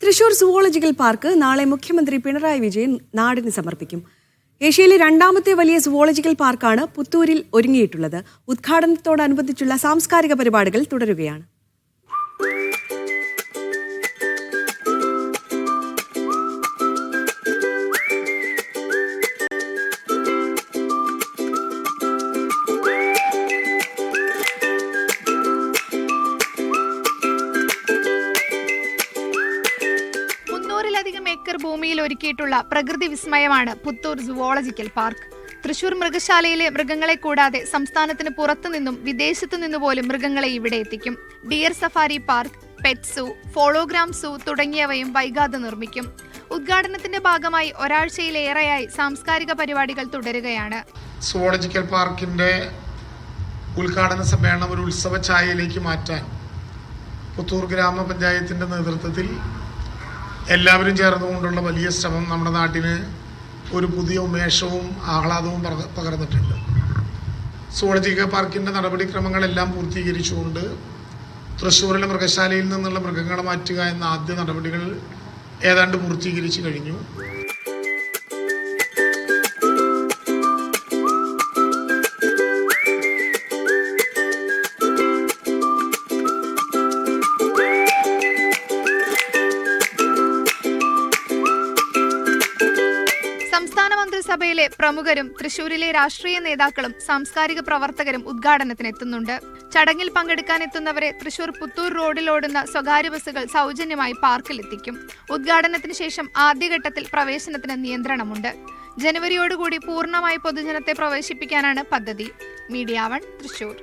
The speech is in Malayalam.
തൃശൂർ സുവോളജിക്കൽ പാർക്ക് നാളെ മുഖ്യമന്ത്രി പിണറായി വിജയൻ നാടിന് സമർപ്പിക്കും. ഏഷ്യയിലെ രണ്ടാമത്തെ വലിയ സുവോളജിക്കൽ പാർക്കാണ് പുത്തൂരിൽ ഒരുങ്ങിയിട്ടുള്ളത്. ഉദ്ഘാടനത്തോടനുബന്ധിച്ചുള്ള സാംസ്കാരിക പരിപാടികൾ തുടരുകയാണ്. ിലധികം ഏക്കർ ഭൂമിയിൽ ഒരുക്കിയിട്ടുള്ള പ്രകൃതി വിസ്മയമാണ് പുത്തൂർ സുവോളജിക്കൽ പാർക്ക്. തൃശൂർ മൃഗശാലയിലെ മൃഗങ്ങളെ കൂടാതെ സംസ്ഥാനത്തിന് പുറത്തുനിന്നും വിദേശത്തു നിന്നുപോലും മൃഗങ്ങളെ ഇവിടെ എത്തിക്കും. ഡിയർ സഫാരി പാർക്ക്, പെറ്റ് സൂ, ഫോളോഗ്രാം സൂ തുടങ്ങിയവയും വൈകാതെ നിർമ്മിക്കും. ഉദ്ഘാടനത്തിന്റെ ഭാഗമായി ഒരാഴ്ചയിലേറെയായി സാംസ്കാരിക പരിപാടികൾ തുടരുകയാണ്. സുവോളജിക്കൽ പാർക്കിന്റെ ഉദ്ഘാടന സമ്മേളനം ഒരു ഉത്സവ ഛായയിലേക്ക് മാറ്റാൻ പുത്തൂർ ഗ്രാമപഞ്ചായത്തിന്റെ നേതൃത്വത്തിൽ എല്ലാവരും ചേർന്നുകൊണ്ടുള്ള വലിയ ശ്രമം നമ്മുടെ നാട്ടിന് ഒരു പുതിയ ഉന്മേഷവും ആഹ്ലാദവും പകർന്നിട്ടുണ്ട്. സുവോളജിക്കൽ പാർക്കിൻ്റെ നടപടിക്രമങ്ങളെല്ലാം പൂർത്തീകരിച്ചുകൊണ്ട് തൃശ്ശൂരിലെ മൃഗശാലയിൽ നിന്നുള്ള മൃഗങ്ങളെ മാറ്റുക എന്ന ആദ്യ നടപടികൾ ഏതാണ്ട് പൂർത്തീകരിച്ചു കഴിഞ്ഞു. സംസ്ഥാന മന്ത്രിസഭയിലെ പ്രമുഖരും തൃശൂരിലെ രാഷ്ട്രീയ നേതാക്കളും സാംസ്കാരിക പ്രവർത്തകരും ഉദ്ഘാടനത്തിനെത്തുന്നുണ്ട്. ചടങ്ങിൽ പങ്കെടുക്കാനെത്തുന്നവരെ തൃശൂർ പുത്തൂർ റോഡിലോടുന്ന സ്വകാര്യ ബസ്സുകൾ സൗജന്യമായി പാർക്കിലെത്തിക്കും. ഉദ്ഘാടനത്തിന് ശേഷം ആദ്യഘട്ടത്തിൽ പ്രവേശനത്തിന് നിയന്ത്രണമുണ്ട്. ജനുവരിയോടുകൂടി പൂർണ്ണമായി പൊതുജനത്തെ പ്രവേശിപ്പിക്കാനാണ് പദ്ധതി. മീഡിയ 1 തൃശൂർ.